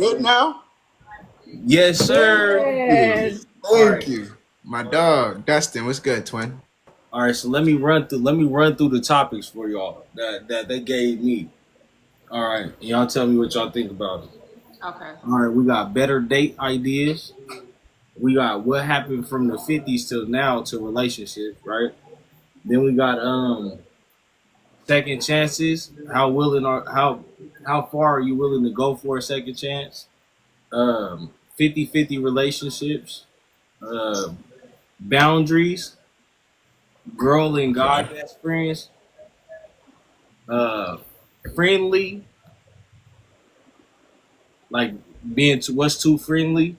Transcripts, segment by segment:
Good now? Yes, sir. Yes. All right. Thank you. My dog, Dustin. What's good, twin? All right. So let me run through the topics for y'all that they gave me. All right. Y'all tell me what y'all think about it. Okay. All right. We got better date ideas. We got what happened from the 50s till now to relationships, right? Then we got second chances. How far are you willing to go for a second chance? 50-50 relationships. Um Boundaries. Girl and Okay. guy best friends. uh Friendly, like being to what's too friendly.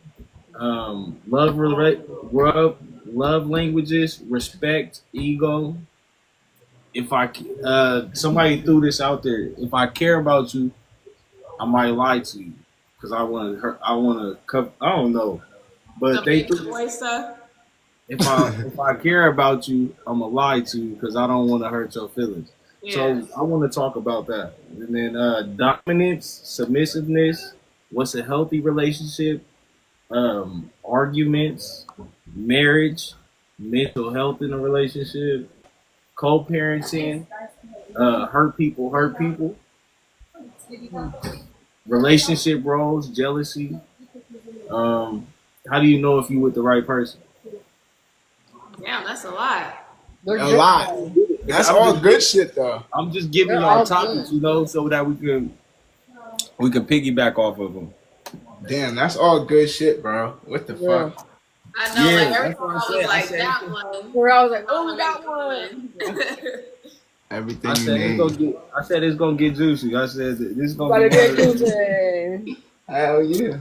Rub love languages, respect, ego. If I somebody threw this out there, if I care about you, I might lie to you because I want to cover. I don't know, but The they baby threw this. boy stuff. If I care about you, I'm gonna lie to you because I don't want to hurt your feelings. Yeah. So I want to talk about that, and then dominance, submissiveness. What's a healthy relationship? Arguments, marriage, mental health in a relationship, co-parenting, hurt people, relationship roles, jealousy. Um, how do you know if you with the right person? Damn, that's a lot. A They're lot. That's I'm all just good shit, though. I'm just giving they're y'all all topics, good. so that we can piggyback off of them. Damn, that's all good shit, bro. What the Yeah. fuck? I know, like Yeah, every that's time what I I was said. like that one. Where I was like, I oh, we want got to one. go in. Everything you need. I said it's gonna get juicy. I said this is gonna About be to one get of them. juicy. Hell yeah.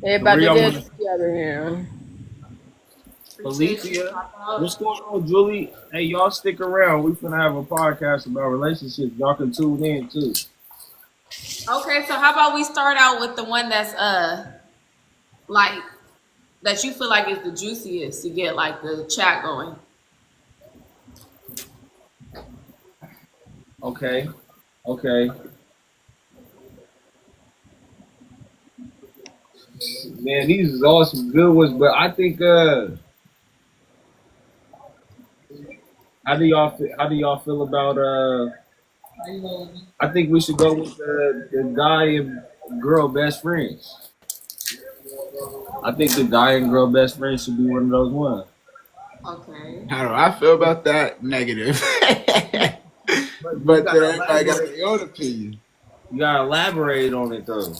They So about where to y'all get want together here. Appreciate you. Felicia? Papa. What's going on, Julie? Hey, y'all stick around. We finna have a podcast about relationships. Y'all can tune in too. Okay, so how about we start out with the one that's like that you feel like is the juiciest to get like the chat going. Okay. Okay. Man, these is all some good ones, but I think how do y'all feel about I think we should go with the guy and girl best friends. I think the guy and girl best friends should be one of those ones. Okay. How do I feel about that? Negative. But you But then gotta everybody got elaborate. their own opinion. You gotta elaborate on it though.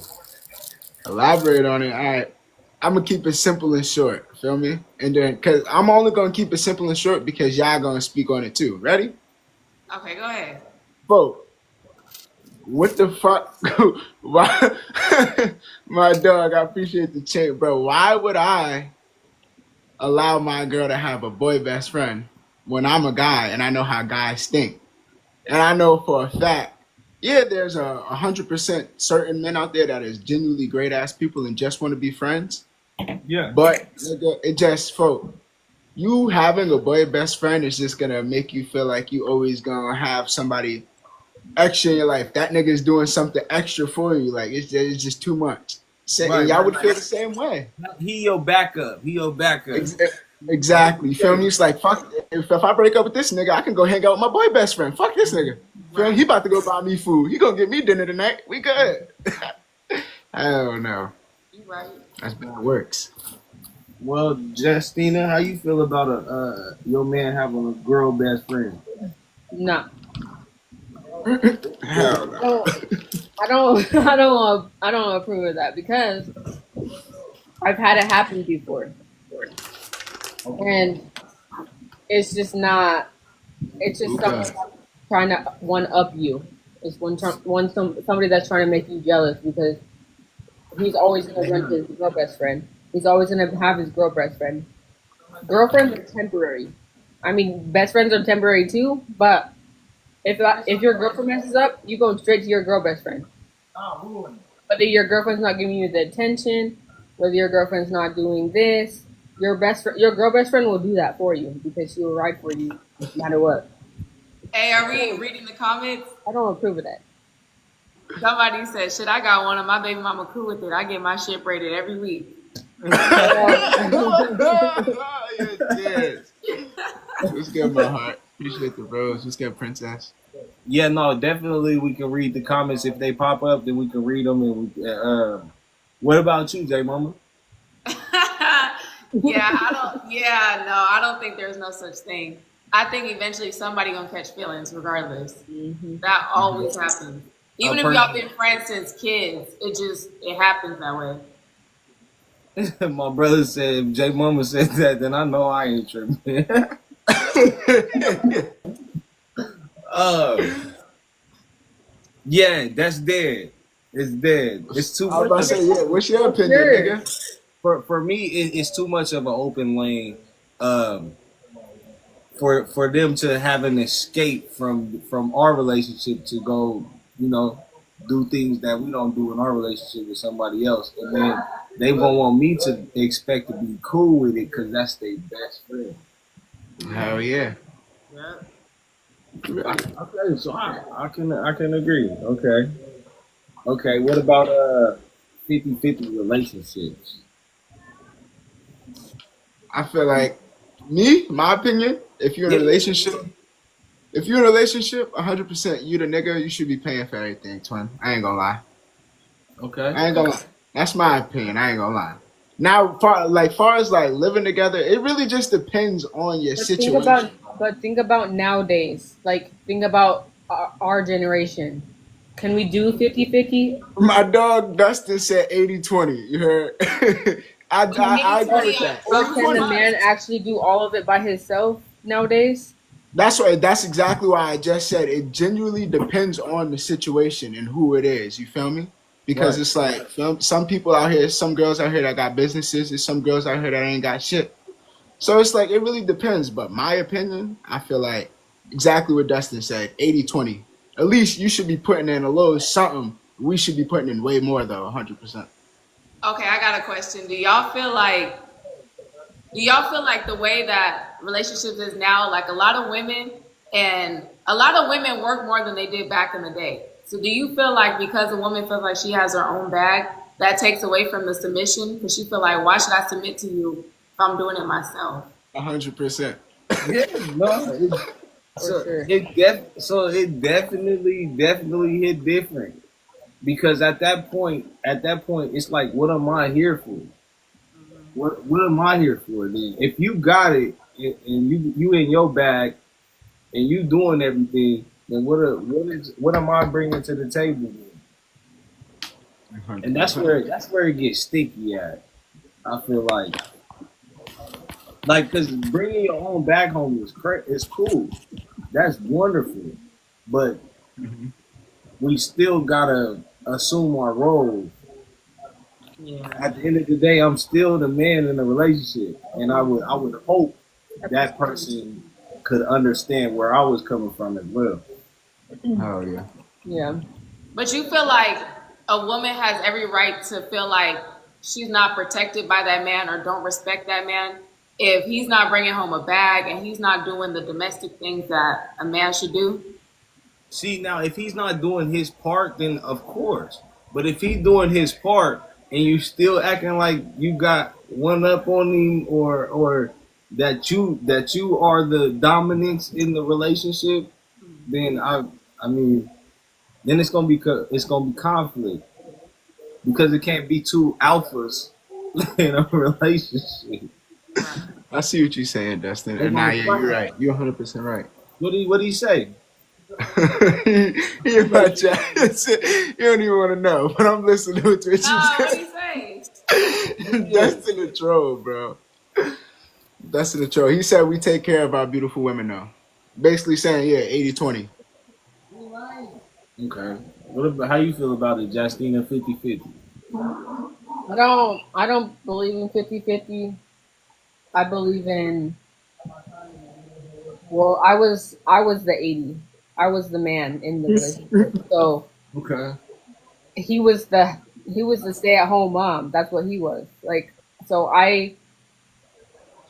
Elaborate on it. All right. I'm gonna keep it simple and short. Feel me? And then, cause I'm only gonna keep it simple and short because y'all gonna speak on it too. Ready? Okay, go ahead. Vote. What the fuck? Why? My dog, I appreciate the chat, bro. Why would I allow my girl to have a boy best friend when I'm a guy and I know how guys think? And I know for a fact, yeah, there's 100% certain men out there that is genuinely great ass people and just want to be friends. Yeah. But nigga, it just folk. You having a boy best friend is just gonna make you feel like you always gonna have somebody extra in your life. That nigga is doing something extra for you. Like it's just too much. And Right, y'all right, would feel the right. same way. He your backup. He your backup. Ex- Exactly. You feel me? It's like fuck. If I break up with this nigga, I can go hang out with my boy best friend. Fuck this nigga. Feel me? Right. He about to go buy me food. He gonna get me dinner tonight. We good. I don't know. You right. That's bad works. Well, Justina, how you feel about a your man having a girl best friend? No. Hell no. I don't approve of that because I've had it happen before. And it's just not, it's just Okay. someone trying to one up you. It's somebody that's trying to make you jealous because he's always going to run to his girl best friend. He's always going to have his girl best friend. Girlfriends are temporary. I mean, best friends are temporary too, but if your girlfriend messes up, you go straight to your girl best friend. Whether your girlfriend's not giving you the attention, whether your girlfriend's not doing this, your girl best friend will do that for you because she will ride for you no matter what. Hey, are we reading the comments? I don't approve of that. Somebody said, "Shit, I got one, and my baby mama cool with it. I get my shit braided every week." Yes, yes. Let's get my heart. Appreciate the bros. Let's get princess. Yeah, no, definitely we can read the comments if they pop up. Then we can read them. And what about you, J Mama? Yeah, I don't. Yeah, no, I don't think there's no such thing. I think eventually somebody gonna catch feelings, regardless. Mhm. That always happens. Even if y'all been friends since kids, it happens that way. My brother said, if J Mama said that, then I know I ain't tripping. uh, yeah, that's dead. It's dead. It's too I was about to much. say, yeah. What's your opinion, Sure. nigga? For me, it's too much of an open lane. Um, for them to have an escape from our relationship to go, you know, do things that we don't do in our relationship with somebody else, and then they won't want me to expect to be cool with it because that's their best friend. Hell yeah. Yep. Okay, so I can agree. Okay. What about 50-50 relationships? I feel like my opinion, if you're in a Yeah. relationship, 100%, you the nigga, you should be paying for everything, twin. I ain't gonna lie. Okay. I ain't gonna lie. That's my opinion. I ain't gonna lie. Now, far as like living together, it really just depends on your But situation. think about nowadays. Like, think about our generation. Can we do 50-50? My dog Dustin said 80-20. You heard? I agree 80-20 with on that. Or can the 80-20. man actually do all of it by himself nowadays? That's why. That's exactly why I just said it. Genuinely depends on the situation and who it is. You feel me? Because Right. it's like some people out here, some girls out here that got businesses, there's some girls out here that ain't got shit. So it's like it really depends. But my opinion, I feel like exactly what Dustin said, 80-20. At least you should be putting in a little something. We should be putting in way more though, 100%. Okay, I got a question. Do y'all feel like the way that relationships is now, like a lot of women work more than they did back in the day. So do you feel like because a woman feels like she has her own bag, that takes away from the submission? Because she feel like, why should I submit to you if I'm doing it myself? 100%. Yeah, no. For sure. It definitely hit different because at that point, it's like, what am I here for? What am I here for then? If you got it and you in your bag and you doing everything, then what am I bringing to the table? Then? And that's 100%. where it gets sticky at. I feel like because bringing your own bag home is cool. That's wonderful, but Mhm. we still gotta assume our role. Yeah. At the end of the day, I'm still the man in the relationship, and I would hope that person could understand where I was coming from as well. Oh yeah. Yeah. But you feel like a woman has every right to feel like she's not protected by that man or don't respect that man if he's not bringing home a bag and he's not doing the domestic things that a man should do. See, now if he's not doing his part, then of course. But if he's doing his part and you still acting like you got one up on him, or that you are the dominance in the relationship, then I mean then it's gonna be conflict because it can't be two alphas in a relationship. I see what you're saying, Dustin. They And nah, gonna yeah, you're fight. right. You're 100% right. What do you say? He in my chat. You don't even want to know, but I'm listening to what you No, what do said. you say? Dustin the troll, bro. Dustin the troll. He said we take care of our beautiful women now. Basically saying, yeah, 80-20. Okay. What about how you feel about it, Justina? 50-50? I don't believe in 50-50. I believe in, well, I was the 80. I was the man in the relationship. So Okay. he was the stay-at-home mom. That's what he was. Like, so I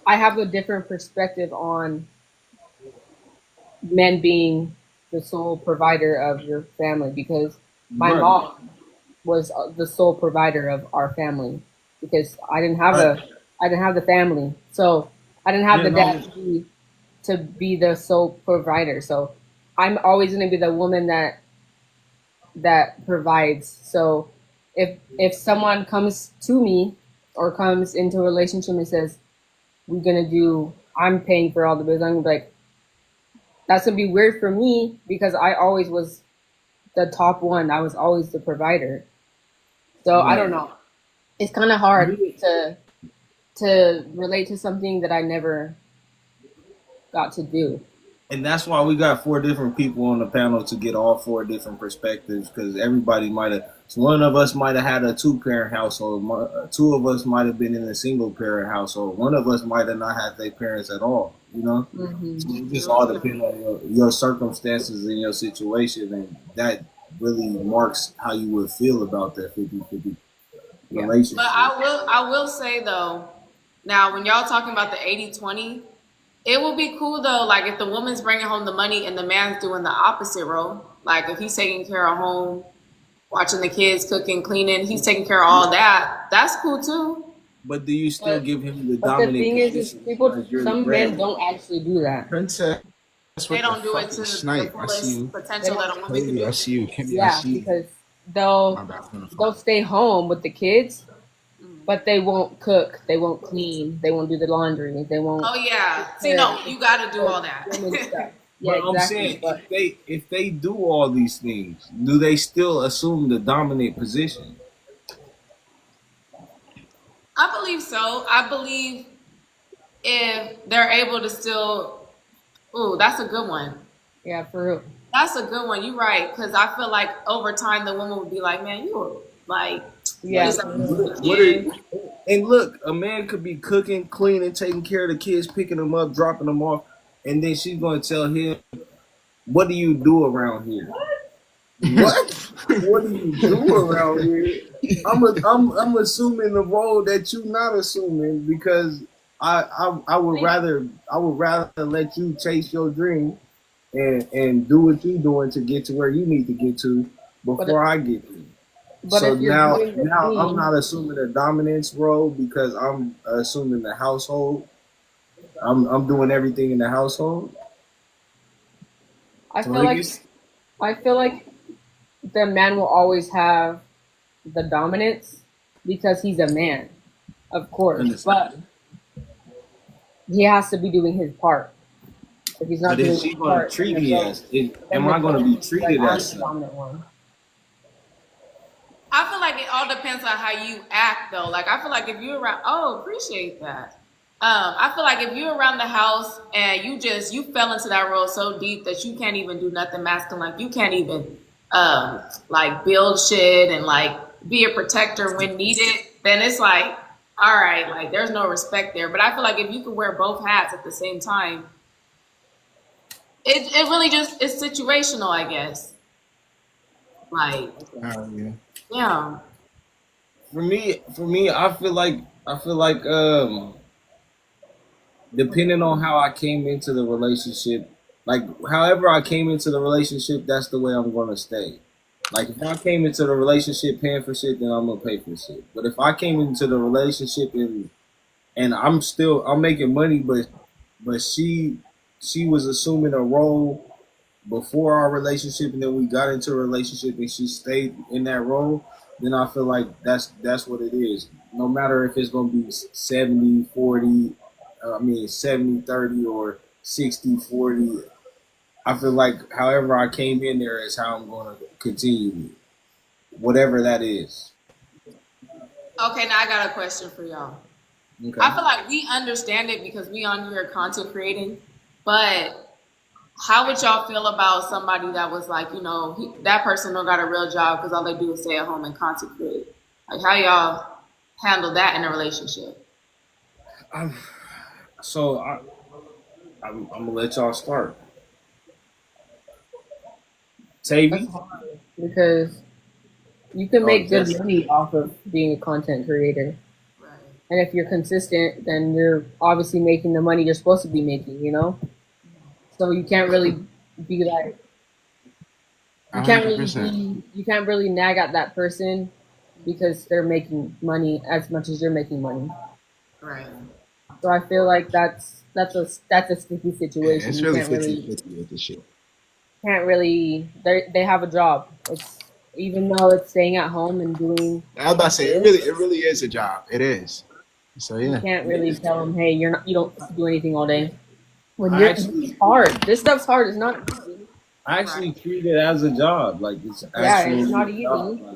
have a different perspective on men being the sole provider of your family because My Right. mom was the sole provider of our family because I didn't have the family, so I didn't have Yeah, the no, dad to be the sole provider. So I'm always going to be the woman that provides. So if someone comes to me or comes into a relationship and says we're gonna do, I'm paying for all the bills, I'm gonna be like, that's gonna be weird for me because I always was the top one. I was always the provider. So I don't right. know. It's kind of hard to relate to something that I never got to do. And that's why we got four different people on the panel to get all four different perspectives because everybody might have. So one of us might have had a two-parent household. Two of us might have been in a single-parent household. One of us might have not had their parents at all. You know, Hmm. so it just all depends on your circumstances and your situation, and that really marks how you would feel about that 50-50 Yeah. But relationship. I will say though, now when y'all talking about the 80-20, it would be cool though, like if the woman's bringing home the money and the man's doing the opposite role. Like if he's taking care of home, watching the kids, cooking, cleaning, he's taking care of all that. That's cool too. But do you still But give him the but the dominant thing is position people, as you're the some men breadwinner? don't actually do that. Princess They with the don't do it to fucking the snipe. I see fullest you. They potential don't. that a woman can Haley, I do. see you. Kimmy, I Yeah, see you. because My bad. they'll stay home with the kids, but they won't cook, they won't clean, they won't do the laundry, they won't Oh yeah. take See, care no, you got to do all of that. women stuff. Yeah, But I'm exactly. saying But if they do all these things, do they still assume the dominant position? I believe so. I believe if they're able to still, ooh, that's a good one. yeah, for real. That's a good one. You're right. Because I feel like over time, the woman would be like, man, you were like, you Yeah, just for have to real. do the What are, kid. and look, a man could be cooking, cleaning, taking care of the kids, picking them up, dropping them off, and then she's going to tell him, "What do you do around here? What? What do you do around here?" I'm assuming the role that you're not assuming because I would rather let you chase your dream and do what you're doing to get to where you need to get to But before I get there. but So if you're doing the now I'm thing, not assuming a dominance role because I'm assuming the household. I'm doing everything in the household. I So feel like I feel like the man will always have the dominance because he's a man, of course. But understand. he has to be doing his part. If he's not But is doing his she going to part, treat me as? Am then the I going to girl be will be like, treated I'm as the such? dominant one. I feel like it all depends on how you act, though. Like, I feel like if you're around, oh, appreciate that. I feel like if you're around the house and you fell into that role so deep that you can't even do nothing masculine, like you can't even like build shit and like be a protector when needed, then it's like, all right, like there's no respect there. But I feel like if you can wear both hats at the same time, it really just it's situational, I guess. Like, Oh, yeah. yeah. For me, I feel like depending on how I came into the relationship, like however I came into the relationship, that's the way I'm gonna stay. Like if I came into the relationship paying for shit, then I'm gonna pay for shit. But if I came into the relationship and I'm making money, but she was assuming a role before our relationship, and then we got into a relationship, and she stayed in that role, then I feel like that's what it is. No matter if it's gonna be 70-40, I mean 70-30 or 60-40. I feel like however I came in there is how I'm gonna continue, whatever that is. Okay, now I got a question for y'all. Okay. I feel like we understand it because we on here content creating, but how would y'all feel about somebody that was like, that person don't got a real job because all they do is stay at home and content create? Like, how y'all handle that in a relationship? I'm, so I'm gonna let y'all start. That's Tavy. hard because you can Oh, make good Jesse. money off of being a content creator. Right. And if you're consistent, then you're obviously making the money you're supposed to be making, So you can't really be like, You can't really 100%. be, you can't really nag at that person because they're making money as much as you're making money. Right. So I feel like that's a sticky Yeah, situation. it's You really can't really 50-50 with this shit. they have a job. It's even though it's staying at home and doing I was about to say this, it really is a job. It is. So you yeah. can't really tell them, hey, you don't do anything all day. When I you're actually it's hard. This stuff's hard. It's not easy. I actually treat it as a job. Like it's Yeah, actually it's not a easy. job. No,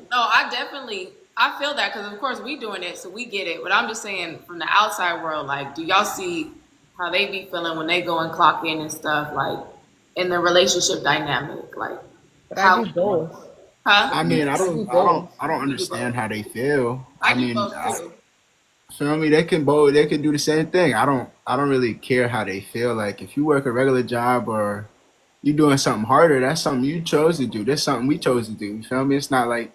I feel that because of course we doing it, so we get it. But I'm just saying from the outside world, like, do y'all see how they be feeling when they go and clock in and stuff, like in the relationship dynamic, like But I how, do both. huh? I mean, I do both. I don't understand how they feel. I I do mean, both too. feel me? They can both. They can do the same thing. I don't really care how they feel. Like if you work a regular job or you doing something harder, that's something you chose to do. That's something we chose to do. You feel me? It's not like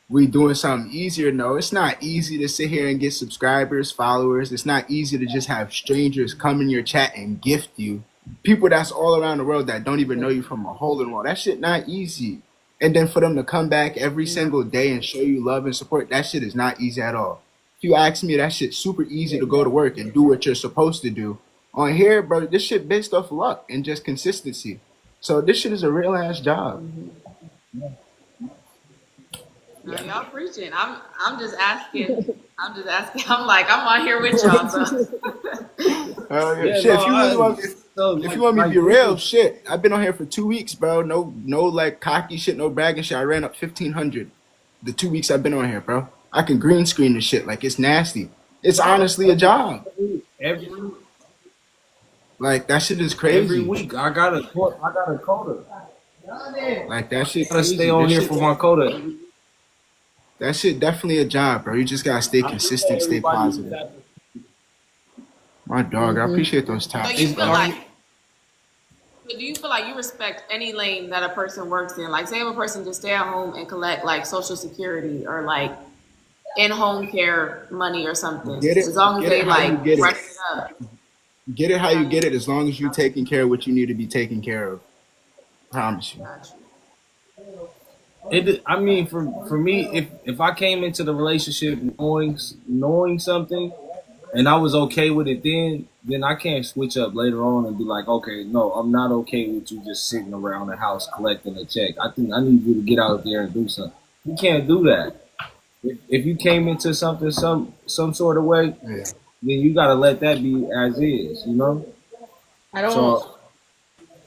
we doing something easier. No, it's not easy to sit here and get subscribers, followers. It's not easy to just have strangers come in your chat and gift you. People that's all around the world that don't even know you from a hole in the wall. That shit not easy. And then for them to come back every single day and show you love and support, that shit is not easy at all. If you ask me, that shit's super easy to go to work and do what you're supposed to do. On here, bro, this shit based off luck and just consistency. So this shit is a real ass job. No, y'all preaching. I'm just asking. I'm just asking. I'm like I'm on here with y'all. So. Yeah, Shit, no, if you really want, so if you want me to like be real, shit, I've been on here for 2 weeks, bro. No, like cocky shit, no bragging shit. I ran up 1,500 the 2 weeks I've been on here, bro. I can green screen this shit like it's nasty. It's honestly a job. every Like that shit is every crazy. week I got a quota. Like that shit I gotta crazy. stay on That here shit, for my quota. that shit definitely a job, bro. You just gotta stay I think consistent, stay everybody positive. that My dog, I appreciate those So tops, you is feel bro. like, do you feel like you respect any lane that a person works in? Like, say if a person just stay at home and collect like Social Security or like in-home care money or something, as long as Get they it how you like get run it. it up. Get it how you get it. As long as you taking care of what you need to be taken care of. Promise you. Gotcha. I mean, for me, if I came into the relationship knowing something, and I was okay with it, then I can't switch up later on and be like, okay, no, I'm not okay with you just sitting around the house collecting a check. I think I need you to get out there and do something. You can't do that. If you came into something some sort of way, Yeah. then you gotta let that be as is, you know. I don't. So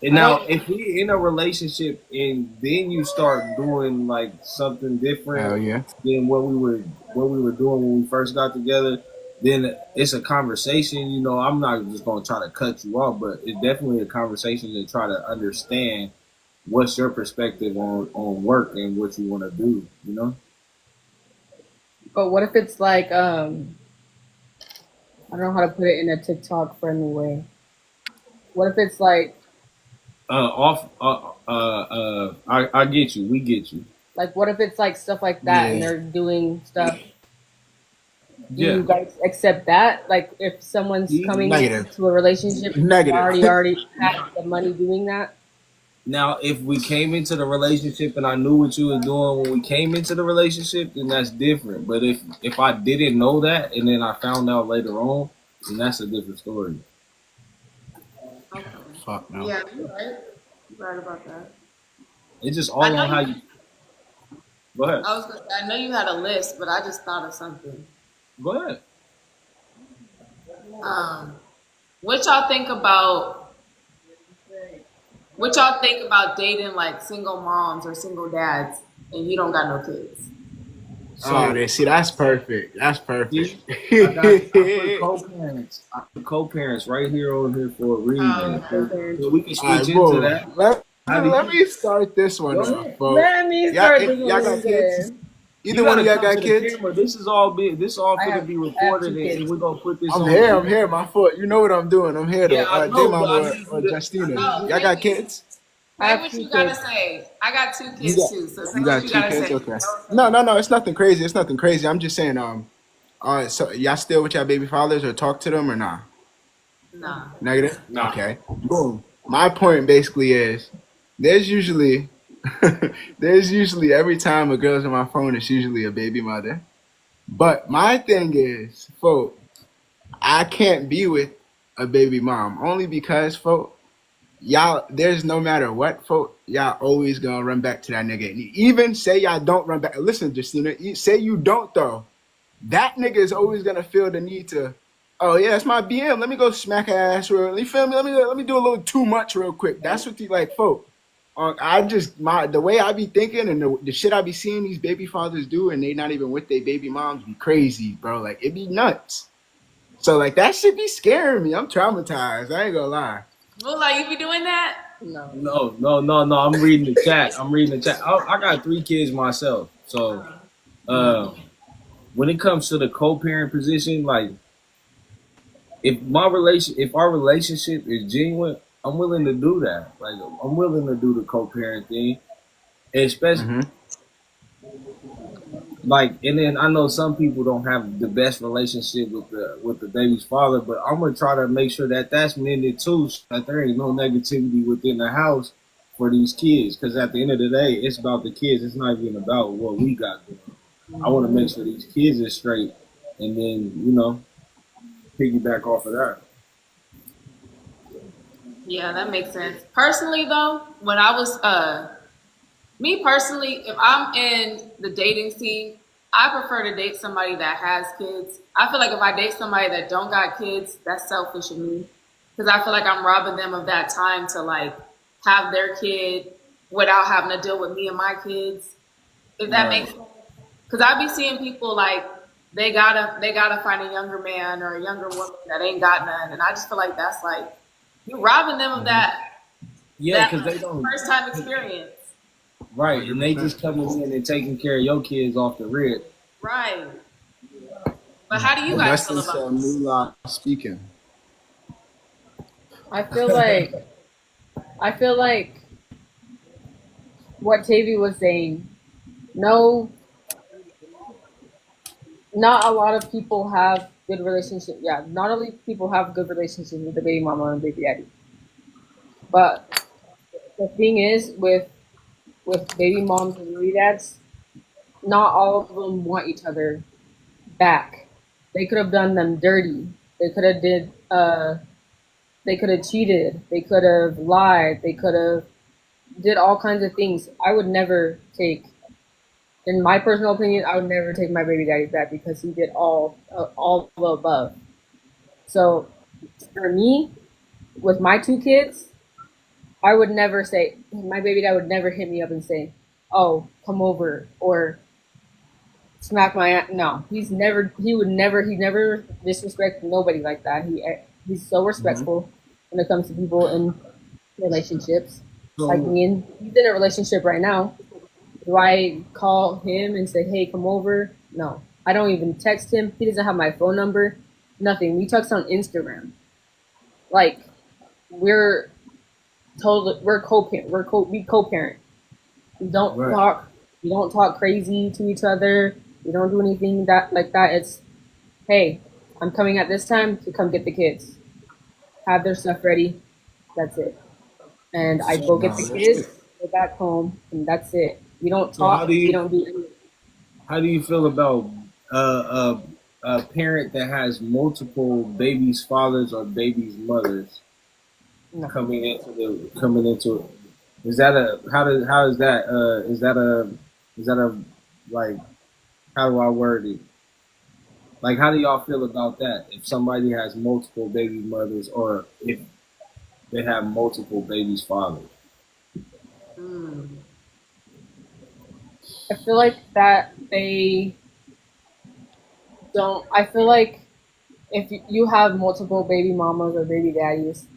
and I now, don't. if we in a relationship and then you start doing like something Hell different yeah. than what we were doing when we first got together, then it's a conversation. You know, I'm not just gonna try to cut you off, but it's definitely a conversation to try to understand what's your perspective on work and what you want to do. You know, But what if it's like I don't know how to put it in a TikTok friendly way. What if it's like I get you. We get you. what if it's like stuff like that and Yeah. they're doing stuff? Do Yeah. you guys accept that? Like if someone's Yeah. coming Negative. to a relationship, Negative. already have the money doing that. Now, if we came into the relationship and I knew what you were doing when we came into the relationship, then that's different. But if I didn't know that and then I found out later on, then that's a different story. Okay. Fuck no. Yeah, you're right. You're right about that. It's just all I know on how you. you. Go ahead. I know you had a list, but I just thought of something. Go ahead. Um, what y'all think about? What y'all think about dating like single moms or single dads, and you don't got no kids? Oh, they see that's perfect. That's perfect. I put co-parents. I put co-parents right here on here for a reason. Oh, So we can All right, switch into boom. that. Let me start this one Go off, ahead. folks. Let me Y'all, start y'all this one got kids? again. Either one of y'all gotta come got to the kids? camera. This is all I gonna have- be I have recorded, two and kids. we're gonna put this I'm on. here. I'm here. My fault. You know what I'm doing. I'm here though. Yeah, I know, J but Mama I need or you to- Justina. Oh, Y'all got kids? I Say have what two you gotta kids. say. I got two You kids got too, so say you what got you two gotta kids? say. Okay. No. It's nothing crazy. It's nothing crazy. I'm just saying. So y'all still with y'all baby fathers or talk to them or nah? Nah. Negative. Nah. Okay. Boom. My point basically is there's usually There's usually every time a girl's on my phone, it's usually a baby mother. But my thing is, folk, I can't be with a baby mom only because, folk, y'all, there's no matter what, folk, y'all always gonna run back to that nigga. Even say y'all don't run back. Listen, Justina, say you don't though. That nigga is always gonna feel the need to. Oh yeah, it's my BM. Let me go smack her ass real. You feel me? Let me do a little too much real quick. That's what you like, folk. I just the way I be thinking and the shit I be seeing these baby fathers do, and they not even with their baby moms, be crazy, bro. Like it be nuts. So like that shit be scaring me. I'm traumatized. I ain't gonna lie. Well, like you be doing that? No. No. I'm reading the chat. I got 3 kids myself. So when it comes to the co-parent position, like if our relationship is genuine, I'm willing to do that. Like I'm willing to do the co-parent thing, especially Mm-hmm. like. And then I know some people don't have the best relationship with the baby's father, but I'm gonna try to make sure that that's mended too, so that there ain't no negativity within the house for these kids. Because at the end of the day, it's about the kids. It's not even about what we got going. I want to make sure these kids are straight, and then piggyback off of that. Yeah, that makes sense. Personally, though, when I was me personally, if I'm in the dating scene, I prefer to date somebody that has kids. I feel like if I date somebody that don't got kids, that's selfish of me because I feel like I'm robbing them of that time to like have their kid without having to deal with me and my kids. If that Right. makes sense. Because I be seeing people like they gotta find a younger man or a younger woman that ain't got none, and I just feel like that's like you robbing them of Yeah, that because they don't. first time experience. Right, and they just coming in and taking care of your kids off the rip. Right. But how do you And guys that's feel this about this? Moolah speaking. I feel like what Tavy was saying. No, not a lot of people have good relationship. Yeah, not only people have good relationships with the baby mama and baby daddy, but the thing is with baby moms and baby dads, not all of them want each other back. They could have done them dirty. They could have they could have cheated. They could have lied. They could have did all kinds of things. I would never take, in my personal opinion, I would never take my baby daddy back because he did all the above. So for me, with my 2 kids, I would never say my baby dad would never hit me up and say, "Oh, come over," or smack my aunt. No, he never disrespect nobody like that. He's so Mm-hmm. respectful when it comes to people in relationships. Like So me and he's in a relationship right now. Do I call him and say, "Hey, come over"? No, I don't even text him. He doesn't have my phone number. Nothing. We text on Instagram. Like we're we're co-parent. We co-parent. We don't right, talk. We don't talk crazy to each other. We don't do anything that like that. It's, hey, I'm coming at this time to come get the kids. Have their stuff ready. That's it. And I so go get No, the that's kids. it. Go back home, and that's it. We don't so talk. We don't do anything. how do you feel about a parent that has multiple babies' fathers or babies' mothers No. coming into it? Is that a how is that is that a like how do I word it? Like how do y'all feel about that? If somebody has multiple baby mothers or if they have multiple babies' fathers? Mm. I feel like that they don't. I feel like if you have multiple baby mamas or baby daddies,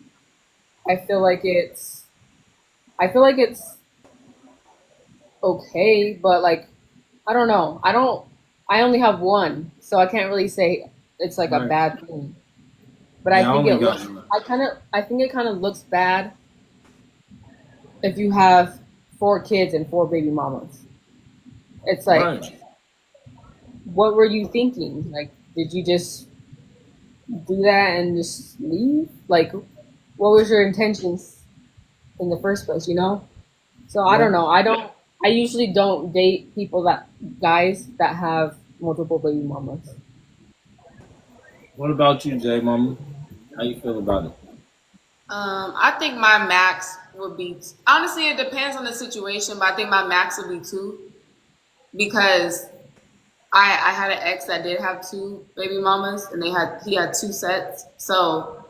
I feel like it's. I feel like it's okay, but like I don't know. I don't. I only have one, so I can't really say it's like a Right. bad thing. But I Yeah, I think only it got looks. one. I think it kind of looks bad if you have 4 kids and 4 baby mamas. It's like, Right. what were you thinking? Like, did you just do that and just leave? Like, what was your intentions in the first place? You know? So I don't know. I usually don't date guys that have multiple baby mamas. What about you, Jay Mama? How you feel about it? I think my max would be, honestly, it depends on the situation, but I think my max would be two because I had an ex that did have two baby mamas and he had two sets. So,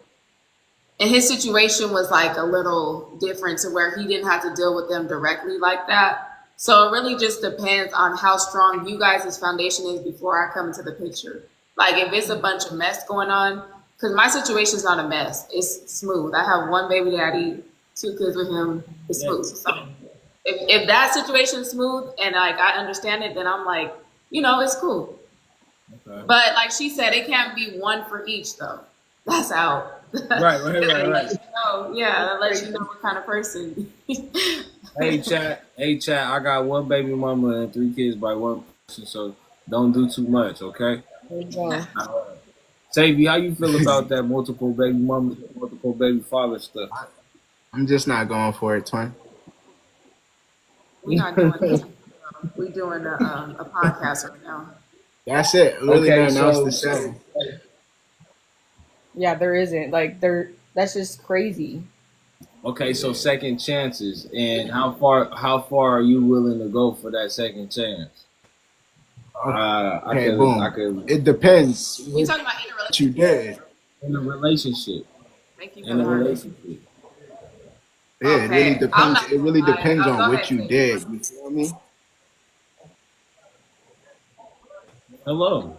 and his situation was like a little different to where he didn't have to deal with them directly like that. So it really just depends on how strong you guys' foundation is before I come into the picture. Like if it's a bunch of mess going on, because my situation's not a mess. It's smooth. I have one baby daddy, two kids with him. It's smooth. So if that situation's smooth and like I understand it, then I'm like, it's cool. Okay. But like she said, it can't be one for each though. That's out. Right. That lets you know what kind of person. Hey chat, I got one baby mama and 3 kids by one person, so don't do too much, okay? There you go. Tavy, how you feel about that multiple baby mama, multiple baby father stuff? I'm just not going for it, twin. We're not doing this. We're doing a podcast right now. That's it. Really Okay, nothing else so- to say. Yeah, there isn't. Like that's just crazy. Okay, so second chances, and how far are you willing to go for that second chance? Okay, boom. I could It depends You what talking about in a you relationship? did. in a relationship. Make you In a feel hard. relationship. Yeah, Okay, it really I'm depends. not It really gonna lie. depends Go on ahead, what you Tavy. did. You feel me? Hello.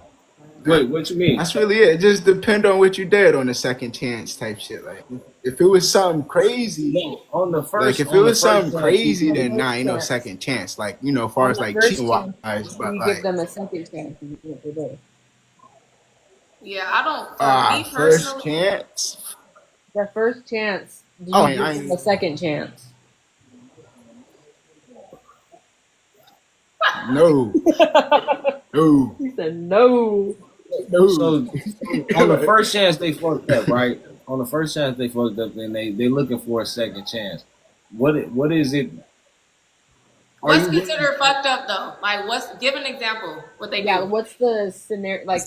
Wait, what you mean? That's really it. It just depends on what you did on the second chance type shit. Like if it was something crazy, No, on the first. like if it on the was first something chance, crazy, On the then nah, first ain't no chance. second chance. Like as far On as the like first cheating chance, wise, but you like give them a second chance. And you do what they do. Yeah, I don't. For me first personally, chance. The first chance, do Oh, you give them a second chance? No, no, He said no. no. So on the first chance they fucked up, right? On the first chance they fucked up, and they looking for a second chance. What is it? Are what's you considered fucked up though? Like, give an example. What they Yeah, do? what's the scenario? Like,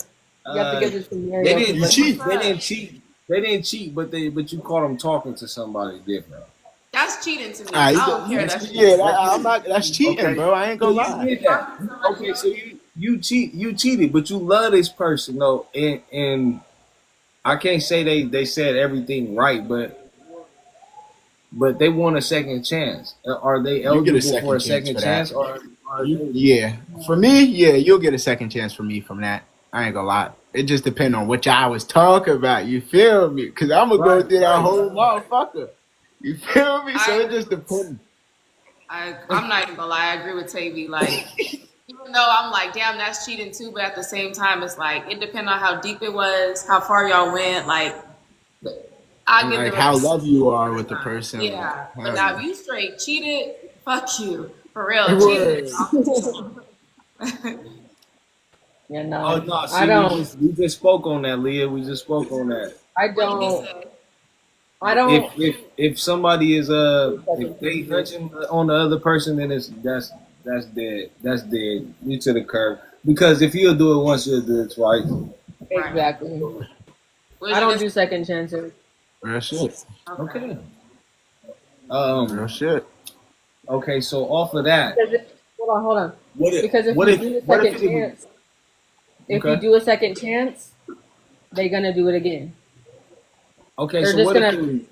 you have to give the scenario. They didn't You cheat. They didn't cheat. They didn't cheat, but you caught them talking to somebody different. That's cheating to me. Ah, I you don't got- care. you- That's yeah, I'm not. That's cheating, Okay. bro. I ain't gonna So you lie. did that. Okay, so you cheated, but you love this person though, and I can't say they said everything right, but they want a second chance. Are they You get a eligible for a second second chance chance, for that. or are they? Yeah, for me, yeah, you'll get a second chance from me from that. I ain't gonna lie. It just depends on what y'all was talking about. You feel me? Cause I'm gonna go Right, through that right. whole motherfucker. You feel me? So I- it just depends. I'm not even gonna lie. I agree with Tavy. Like, even though I'm like, damn, that's cheating too, but at the same time, it's like it depends on how deep it was, how far y'all went. Like, I give Like them how a- love you are with the person. Yeah, Like, but now if you straight cheated, fuck you for real. Word. Cheated. Yeah, no. Oh no, see, I don't. we just spoke on that, Leah. We just spoke on that. I What did he don't. say? I don't. If somebody is if they hunching on the other person, then that's dead. That's dead. You to the curb. Because if you'll do it once, you'll do it twice. Exactly. What I don't did do second chances. real shit. Okay. Real shit. Okay. So off of that, Hold on. what if Because if what you if do a what second if it- chance, if Okay. you do a second chance, they're gonna do it again. okay? They're So just what gonna- if you,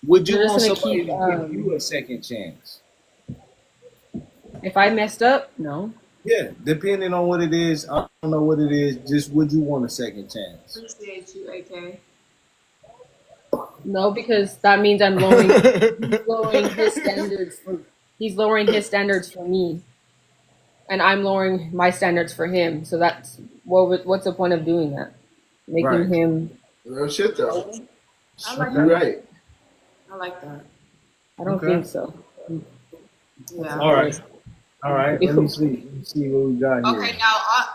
would you they're want just somebody gonna to keep, give you a second chance? If I messed up, no. Yeah, depending on what it is. I don't know what it is. Just would you want a second chance? Appreciate you, AK. No, because that means I'm lowering his standards for he's lowering his standards for me. And I'm lowering my standards for him. So that's what's the point of doing that? Making Right. him Real shit though. I like You're that. right. I like that. I don't Okay. think so. Yeah. All right. All right. Let me see. Let me see what we got here. Okay, now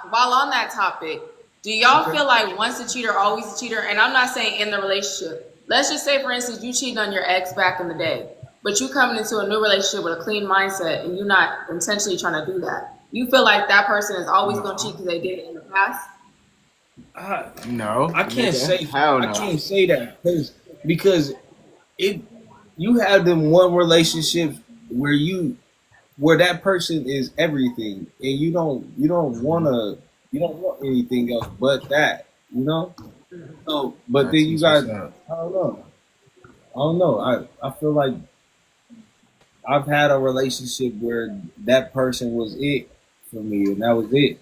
while on that topic, do y'all feel like once a cheater, always a cheater? And I'm not saying in the relationship. Let's just say, for instance, you cheated on your ex back in the day. but you coming into a new relationship with a clean mindset and you're not intentionally trying to do that. You feel like that person is always going to cheat because they did it in the past. I, No, I can't nigga. say Hell I no. can't say that because it you have them one relationships where that person is everything and you don't want anything else but that, you know? So but then you That's what's got up. I don't know. I feel like I've had a relationship where that person was it for me and that was it.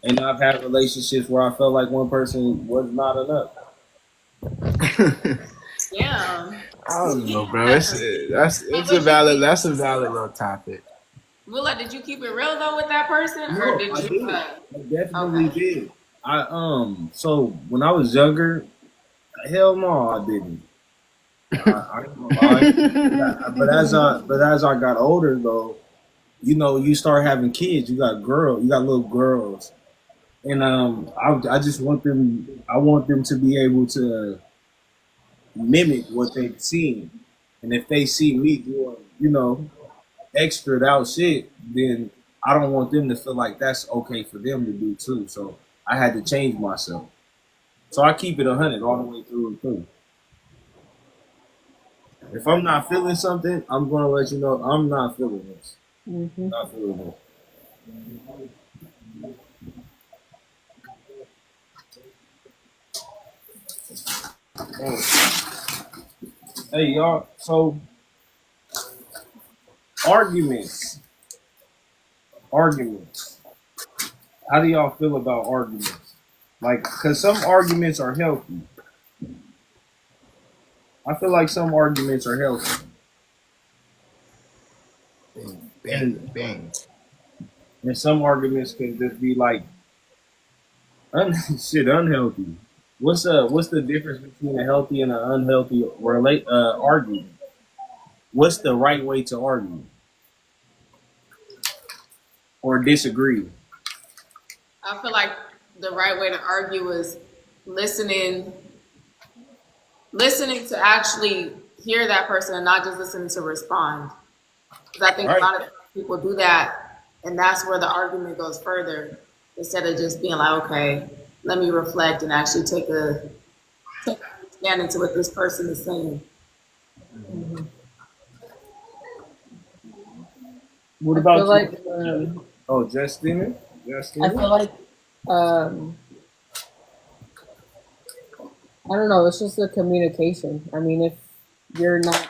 And I've had relationships where I felt like one person was not enough. Yeah. I don't know, bro. Yeah. It's a valid little topic. Willa, did you keep it real though with that person, or No, did I you? did. I definitely Okay. did. So when I was younger, hell no, I didn't. I ain't gonna lie. But as I got older though, you start having kids. You got little girls, and I just want them. I want them to be able to mimic what they've seen, and if they see me doing, extra out shit, then I don't want them to feel like that's okay for them to do too. So I had to change myself. So I keep it 100 all the way through and through. If I'm not feeling something, I'm gonna let you know I'm not feeling this. Hmm. Not feeling this. Oh, hey y'all. So arguments, arguments. How do y'all feel about arguments? Like, cause some arguments are healthy. I feel like some arguments are healthy, Bing, bing, and bing. and some arguments can just be like shit unhealthy. What's the difference between a healthy and an unhealthy argument? What's the right way to argue or disagree? I feel like the right way to argue is listening, listening to actually hear that person and not just listening to respond. Because I think a Right. lot of people do that, and that's where the argument goes further instead of just being like, okay, let me reflect and actually take a understanding to what this person is saying. What I feel about like you? Oh, Justin. I feel Justin. like um, I don't know. It's just the communication. I mean, if you're not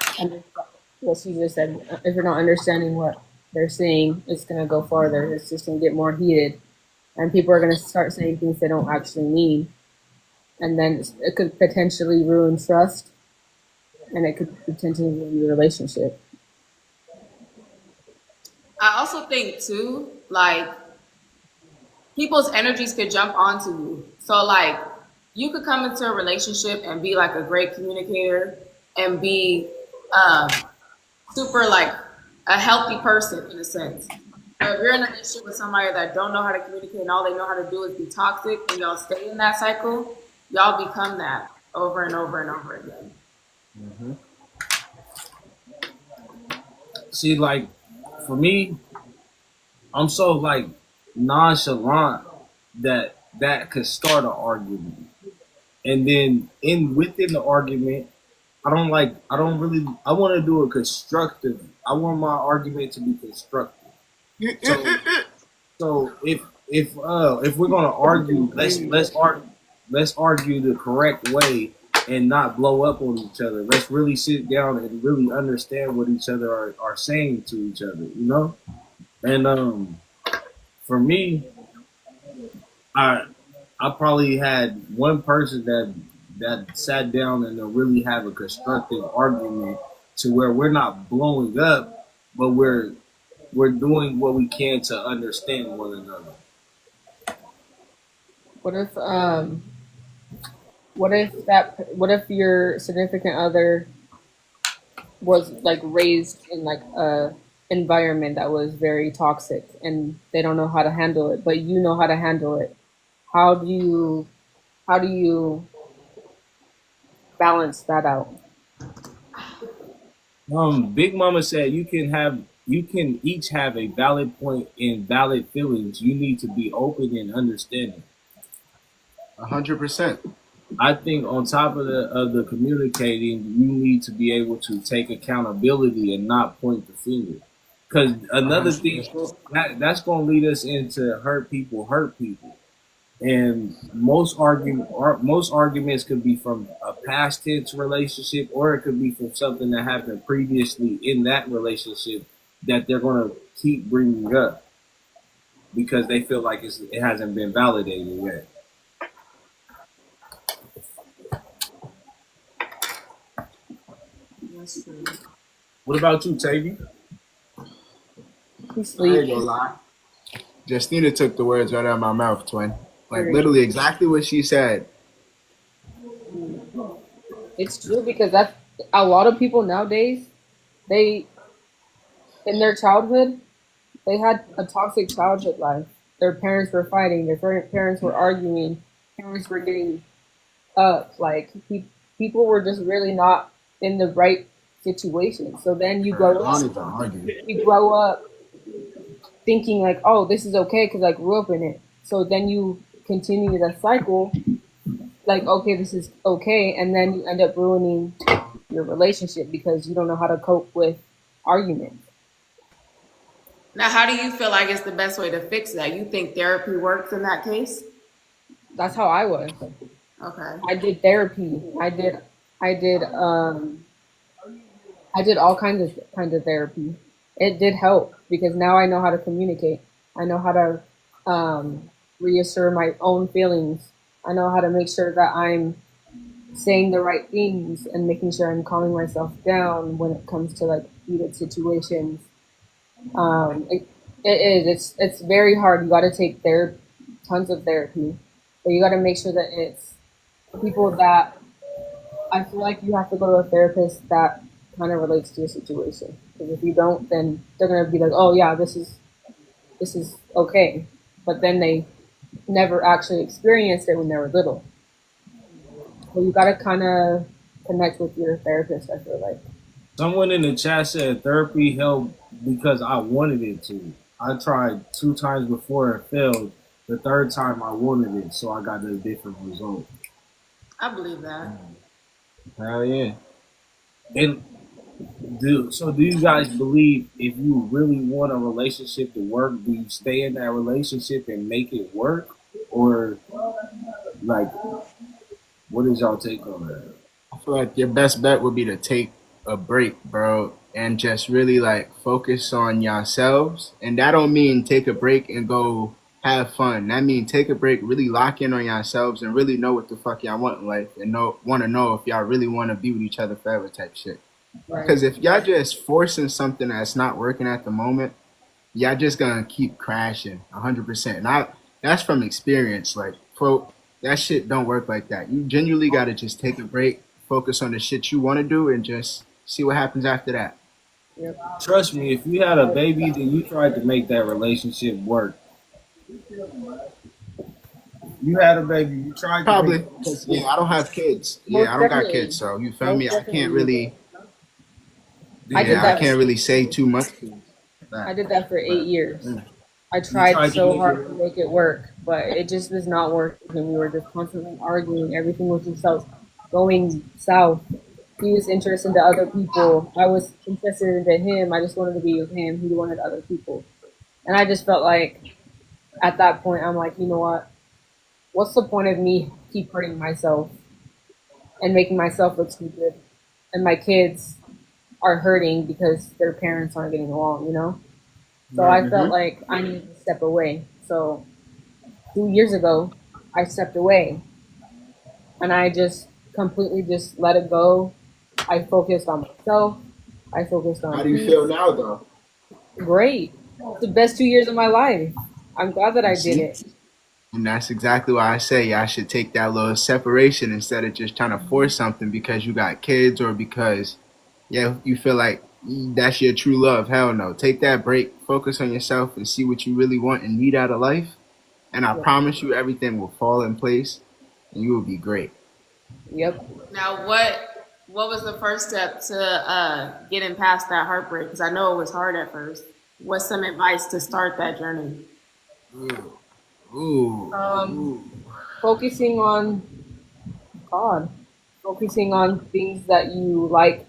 what she just said, if you're not understanding what they're saying, it's gonna go farther. It's just gonna get more heated, and people are gonna start saying things they don't actually mean, and then it could potentially ruin trust, and it could potentially ruin your relationship. I also think too, like people's energies could jump onto you. So like you could come into a relationship and be like a great communicator and be um, super like a healthy person in a sense. But if you're in a relationship with somebody that don't know how to communicate and all they know how to do is be toxic and y'all stay in that cycle, y'all become that over and over and over again. See, like for me, I'm so like nonchalant that could start an argument, and then within the argument, I don't really I want to do it constructive. I want my argument to be constructive. So if we're gonna argue, let's argue the correct way and not blow up on each other. Let's really sit down and really understand what each other are saying to each other, And for me, I I probably had one person that sat down and to really have a constructive argument to where we're not blowing up, but we're doing what we can to understand one another. What if what if your significant other was like raised in like a environment that was very toxic and they don't know how to handle it, but you know how to handle it? How do you how do you balance that out? Big Mama said you can each have a valid point and valid feelings. You need to be open and understanding. 100%. I think on top of the communicating, you need to be able to take accountability and not point the finger. Because another thing 100%. that's going to lead us into hurt people, and most arguments could be from a past tense relationship, or it could be from something that happened previously in that relationship that they're going to keep bringing up because they feel like it hasn't been validated yet. That's true. What about you, Tavy? He I ain't sleeps. gonna lie. Justina took the words right out of my mouth, twin. Like Period. literally exactly what she said. It's true because that's a lot of people nowadays. They in their childhood, they had a toxic childhood life. Their parents were fighting. Their parents were arguing. Parents were getting up. Like people were just really not in the right situation. So then I don't even argue. you grow up thinking like, oh, this is okay because I grew up in it. So then you continue that cycle, like, okay, this is okay, and then you end up ruining your relationship because you don't know how to cope with arguments. Now, how do you feel like it's the best way to fix that? You think therapy works in that case? That's how I was. Okay. I did therapy. I did I did all kinds of therapy. It did help because now I know how to communicate. I know how to reassure my own feelings. I know how to make sure that I'm saying the right things and making sure I'm calming myself down when it comes to like heated situations. It is. It's very hard. You got to take tons of therapy, but you got to make sure that it's people that I feel like you have to go to a therapist that kind of relates to your situation. Because if you don't, then they're gonna be like, "Oh yeah, this is okay," but then they never actually experienced it when they were little. So you got to kind of connect with your therapist. I feel like. Someone in the chat said therapy helped because I wanted it to. I tried 2 times before it failed. The third time I wanted it, so I got a different result. I believe that. Hell yeah. And do you guys believe if you really want a relationship to work, do you stay in that relationship and make it work, or like what is y'all take on that? I feel like your best bet would be to take a break, bro, and just really like focus on yourselves. And that don't mean take a break and go have fun. That mean take a break, really lock in on yourselves and really know what the fuck y'all want in life and want to know if y'all really want to be with each other forever type shit. Right. Because if y'all just forcing something that's not working at the moment, y'all just gonna keep crashing 100%. And that's from experience. Like, quote, that shit don't work like that. You genuinely gotta just take a break, focus on the shit you want to do, and just see what happens after that. Yep. Trust me, if you had a baby, then you tried to make that relationship work. You had a baby, you tried to Probably, make 'cause, yeah, I don't have kids. Most Yeah, I don't got definitely. kids, so you feel Most me? I can't definitely. really, I did yeah, I that. can't really say too much. I did that for 8 years. Mm. I you tried tried to so make hard it to make it work, but it just was not working. We were just constantly arguing. Everything was just going south. He was interested into other people. I was interested into him. I just wanted to be with him. He wanted other people. And I just felt like at that point, I'm like, you know what? What's the point of me keep hurting myself and making myself look stupid? And my kids are hurting because their parents aren't getting along, you know? So I felt like I needed to step away. So 2 years ago, I stepped away and I just completely just let it go. I focused on myself. I focused How on do you peace. feel now, though? Great. It's the best 2 years of my life. I'm glad that I did See? it. And that's exactly why I say y'all should take that little separation instead of just trying to force something because you got kids or because you feel like that's your true love. Hell no. Take that break, focus on yourself and see what you really want and need out of life. And I Yeah. promise you everything will fall in place and you will be great. Yep. Now, what What was the first step to getting past that heartbreak? Because I know it was hard at first. What's some advice to start that journey? Ooh, ooh, Um, ooh. focusing on God, focusing on things that you like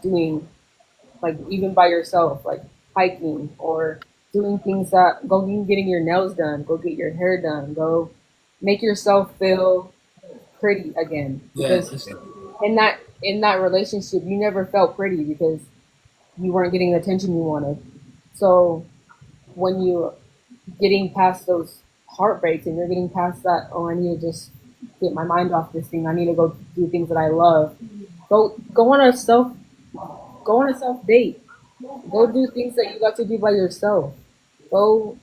doing, like even by yourself, like hiking or doing things that go getting your nails done, go get your hair done, go make yourself feel pretty again. Yeah, Because in that relationship, you never felt pretty because you weren't getting the attention you wanted. So when you getting past those heartbreaks and you're getting past that, oh, I need to just get my mind off this thing. I need to go do things that I love. Go on a self date. Go do things that you like to do by yourself. Go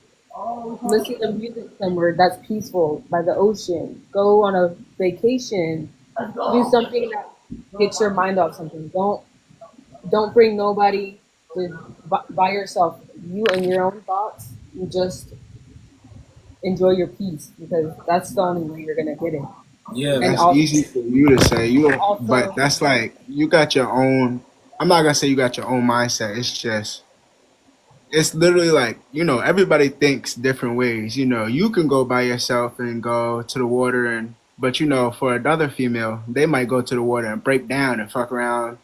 listen to music somewhere that's peaceful by the ocean. Go on a vacation. Do something that gets your mind off something. Don't bring nobody to by yourself. You and your own thoughts. You just enjoy your peace because that's the only way you're gonna get it. yeah, And That's easy for you to say. You don't, but also, that's like you got your own. I'm not gonna say you got your own mindset. It's just it's literally like everybody thinks different ways. You can go by yourself and go to the water, and but for another female they might go to the water and break down and fuck around,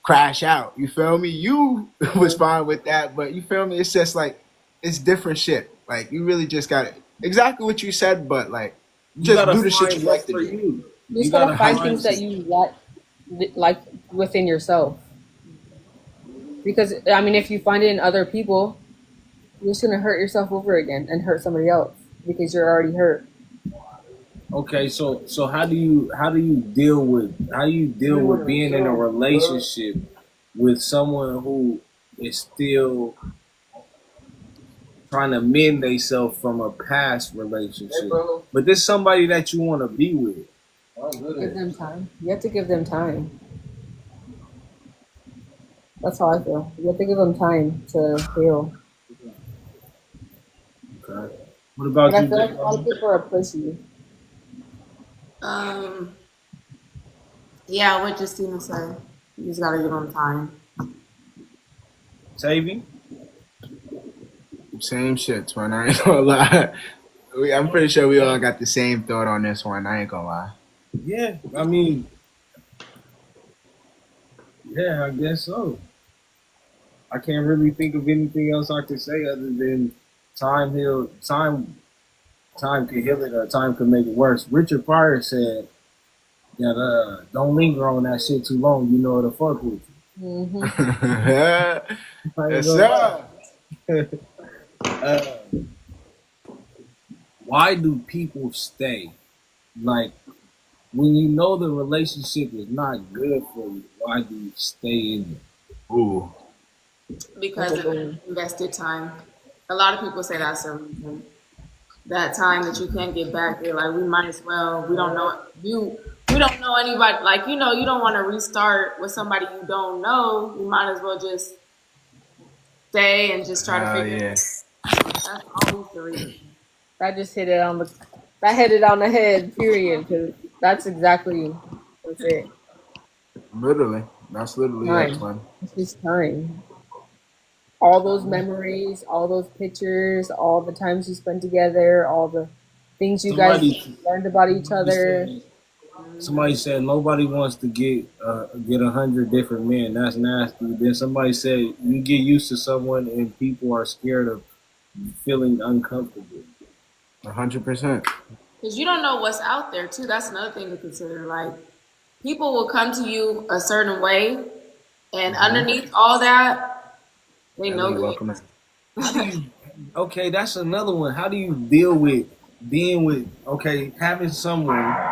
crash out. You feel me? You was fine with that, but you feel me? It's just like it's different shit. Like you really just got exactly what you said, but like you just gotta do the shit find you like what's to for do. you. you You just gotta gotta find find. things that you like within yourself. Because I mean, if you find it in other people, you're just gonna hurt yourself over again and hurt somebody else because you're already hurt. Okay, so how do you deal with being in a relationship with someone who is still trying to mend themselves from a past relationship, but there's somebody that you want to be with? Give them time. You have to give them time. That's how I feel. You have to give them time to heal. Okay. What But about I you, feel like a lot of Jay? people are pushy. Um, yeah, what Justina said. You just gotta give them time. Tavy? Same shit, twin. I ain't gonna lie. I'm pretty sure we all got the same thought on this one. I ain't gonna lie. Yeah, I mean, yeah, I guess so. I can't really think of anything else I could say other than time can heal it or time can make it worse. Richard Pryor said that don't linger on that shit too long, you know it'll fuck with Hmm. you. I ain't Yes, gonna lie. sir. Uh, why do people stay? Like when you know the relationship is not good for you, why do you stay in it? Ooh. That's Because a of good the one. invested time. A lot of people say that's the reason. That time that you can't get back, they're like, we might as well. We don't know you. We don't know anybody. Like you don't want to restart with somebody you don't know. You might as well just stay and just try to Hell figure it yeah. out. That's always the reason. That just hit it on the. That hit it on the head. Period. Because that's exactly what's it. Literally. That's literally it, Time. twin. It's just time. All those memories, all those pictures, all the times you spent together, all the things you guys Somebody, learned about each somebody other. said somebody said nobody wants to get 100 different men. That's nasty. Then somebody said you get used to someone and people are scared of feeling uncomfortable. 100%. Because you don't know what's out there too. That's another thing to consider. Like people will come to you a certain way, and underneath all that, they Ellie, know welcome. How do you? Okay, that's another one. How do you deal with being with? Okay, having someone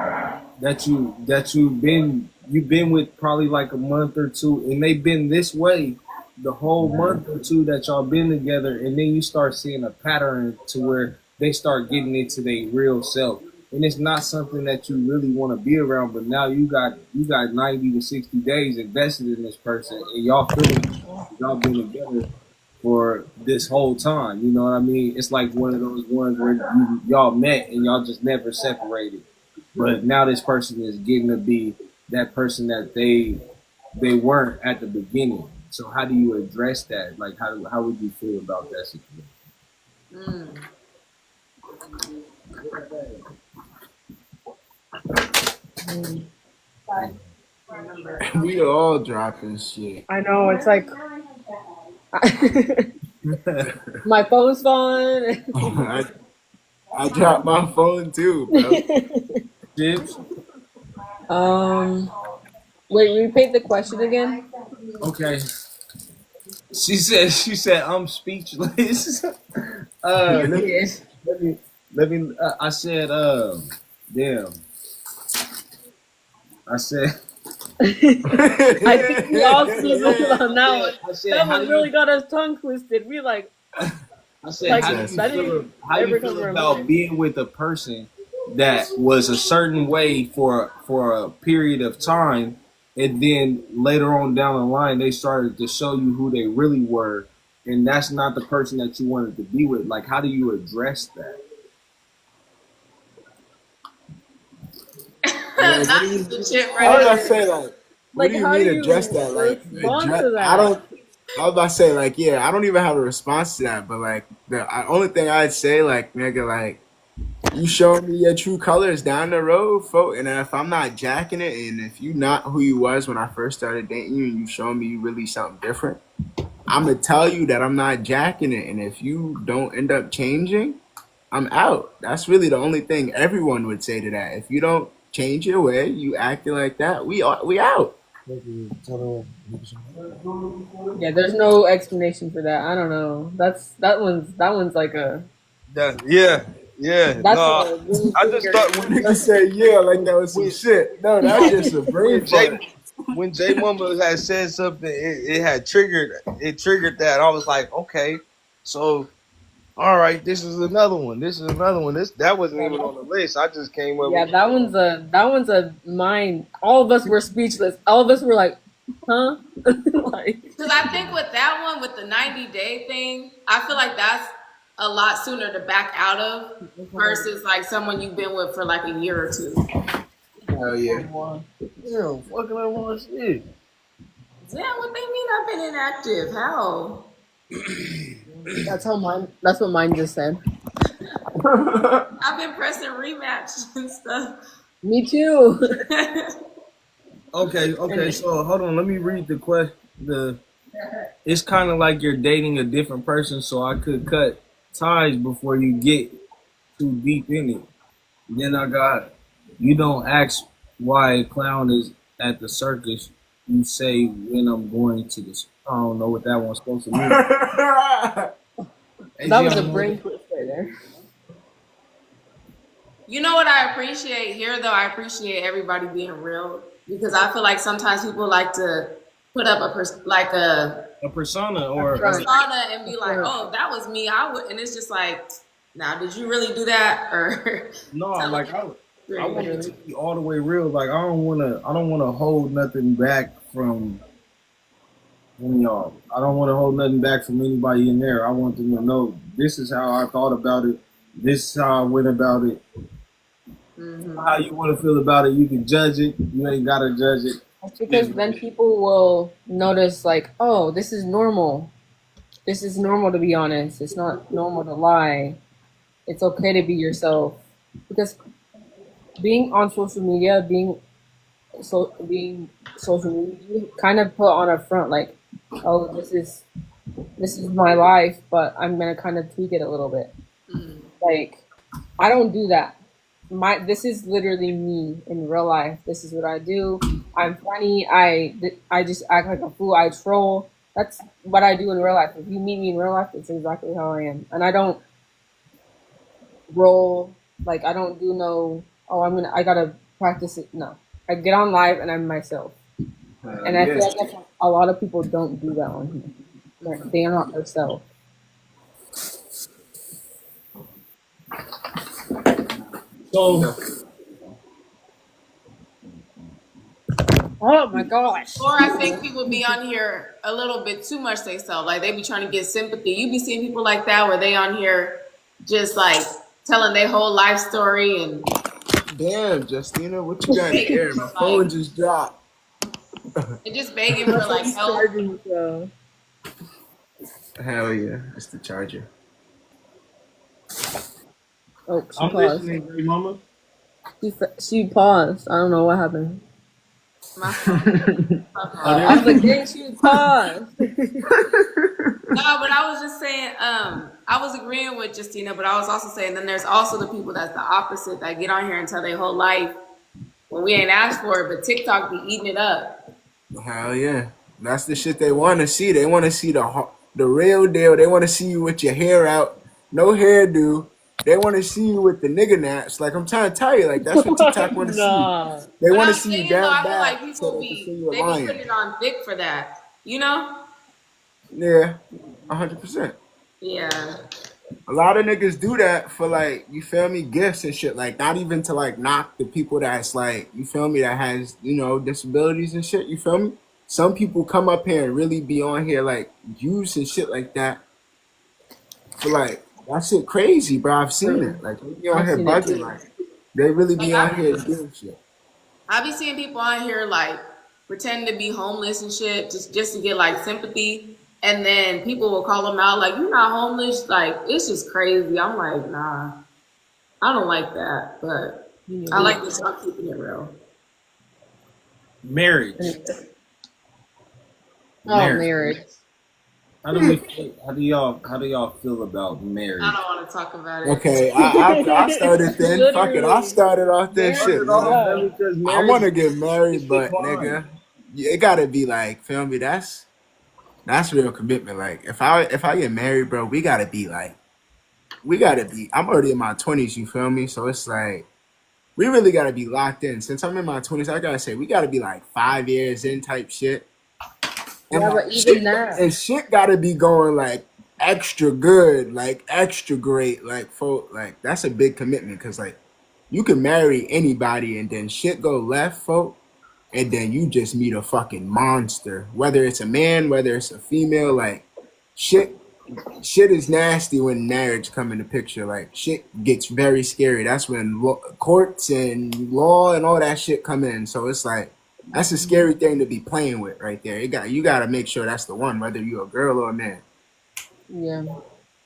that you've been with probably like a month or two, and they've been this way the whole month or two that y'all been together, and then you start seeing a pattern to where they start getting into their real self, and it's not something that you really want to be around. But now you got 90 to 60 days invested in this person, and y'all feeling y'all been together for this whole time. You know what I mean? It's like one of those ones where y'all met and y'all just never separated. But now this person is getting to be that person that they weren't at the beginning. So how do you address that? Like how would you feel about that situation? Mm. We all dropping shit. I know, it's like my phone's falling. I dropped my phone too, bro. Chips? Wait, repeat the question again. Okay. She said I'm speechless. let me Yes. I said damn. I said I think we all stumbled on that one. I said That how one do really you got us tongue twisted. We like, I said like how do you that feel didn't how you ever feel come from about me. being with a person that was a certain way for a period of time, and then later on down the line they started to show you who they really were, and that's not the person that you wanted to be with. Like, how do you address that? Like, what Not do you? just the chip I was right about here. to say like, what Like, do you how do mean you address that? Like, respond address, to I that? don't. I was about to say like, yeah, I don't even have a response to that. But like, only thing I'd say like, nigga, like, you showing me your true colors down the road, folk. And if I'm not jacking it, and if you not who you was when I first started dating you, and you showing me you really something different, I'm gonna tell you that I'm not jacking it. And if you don't end up changing, I'm out. That's really the only thing everyone would say to that. If you don't change your way, you acting like that, we out. Yeah, there's no explanation for that. I don't know. That one's like a Yeah. that's No, a really I just figured. thought Nigga say yeah like that was some when shit. No, that's just a brain when Jay fart. when Jay Mumba had said something, it had triggered that. I was like, okay, so all right, this is another one. This is another one. This that wasn't even on the list. I just came up Yeah, with that one's a mine. All of us were speechless. All of us were like, huh? Like, Because I think with that one, with the 90-day thing, I feel like that's a lot sooner to back out of versus like someone you've been with for like a year or two. Hell yeah. damn fucking everyone shit. Yeah, what they mean I've been inactive? How? that's what mine just said. I've been pressing rematch and stuff. Me too. Okay, so hold on, let me read the question. It's kind of like you're dating a different person, so I could cut ties before you get too deep in it. Then I got, you don't ask why a clown is at the circus. You say when I'm going to this. I don't know what that one's supposed to mean. That was a brain twist right there. You know what I appreciate here, though? I appreciate everybody being real because I feel like sometimes people like to put up A persona or persona and be like, "Oh, that was me." I would, and it's just like, "Now, did you really do that?" Or no, like I want it to Literally. be all the way real. Like I don't wanna hold nothing back from y'all. I don't want to hold nothing back from anybody in there. I want them to know this is how I thought about it. This is how I went about it. How you want to feel about it, you can judge it. You ain't gotta judge it. Because then people will notice, like, oh, this is normal. This is normal to be honest. It's not normal to lie. It's okay to be yourself. Because being on social media, being social media, you kind of put on a front like, oh, this is my life, but I'm gonna kind of tweak it a little bit. Like, I don't do that. This is literally me in real life. This is what I do. I'm funny. I just act like a fool. I troll. That's what I do in real life. If you meet me in real life, that's exactly how I am. And I don't roll like I don't do no. Oh, I gotta practice it. No, I get on live and I'm myself. And I feel like a lot of people don't do that on here. They are not themselves. So Oh my gosh. Or I think people be on here a little bit too much themselves. Like they be trying to get sympathy. You be seeing people like that where they on here just like telling their whole life story and Damn, Justina, what you got in the Begging air? for My phone just dropped. they're just begging for like help. Charging, so. Hell yeah, it's the charger. Oh, she I'm paused. listening, Great Mama. She paused. I don't know what happened. My phone. I was like, dang, she paused. No, but I was just saying, I was agreeing with Justina, but I was also saying then there's also the people that's the opposite that get on here and tell their whole life when we ain't asked for it, but TikTok be eating it up. Hell yeah, that's the shit they want to see. They want to see the real deal. They want to see you with your hair out, no hairdo. They want to see you with the nigga naps. Like I'm trying to tell you, like that's what TikTok want to Nah. see. They But want to I'm see you saying though, down I feel like bad people so they can see you a they be lion. putting it on thick for that. You know? Yeah, 100%. Yeah. A lot of niggas do that for like, you feel me, gifts and shit. Like not even to like knock the people that's like, you feel me, that has, you know, disabilities and shit, you feel me? Some people come up here and really be on here like use and shit like that for like, that shit crazy, bro. I've seen it. Like they be on I've here seen it bugging, too. like they really Like be on here doing shit. I be seeing people on here like pretending to be homeless and shit just to get like sympathy. And then people will call them out like, you're not homeless. Like, it's just crazy. I'm like, nah, I don't like that. But I like this. I'm keeping it real. Marriage. Oh, marriage. How do y'all feel about marriage? I don't want to talk about it. Okay, I started then. Fuck it, I started off this Literally. shit, man. Because I marriage want to get married, is but fine. nigga, it gotta be like, feel me? That's real commitment. Like, if I get married, bro, we gotta be. I'm already in my 20s. You feel me? So it's like we really gotta be locked in. Since I'm in my 20s, I gotta say we gotta be like 5 years in type shit. And Yeah, like, but even that. and shit gotta be going like extra good, like extra great, like folk. Like that's a big commitment because like you can marry anybody and then shit go left, folk. And then you just meet a fucking monster. Whether it's a man, whether it's a female, like shit is nasty when marriage come in the picture. Like shit gets very scary. That's when courts and law and all that shit come in. So it's like that's a scary thing to be playing with right there. You got to make sure that's the one, whether you're a girl or a man. Yeah.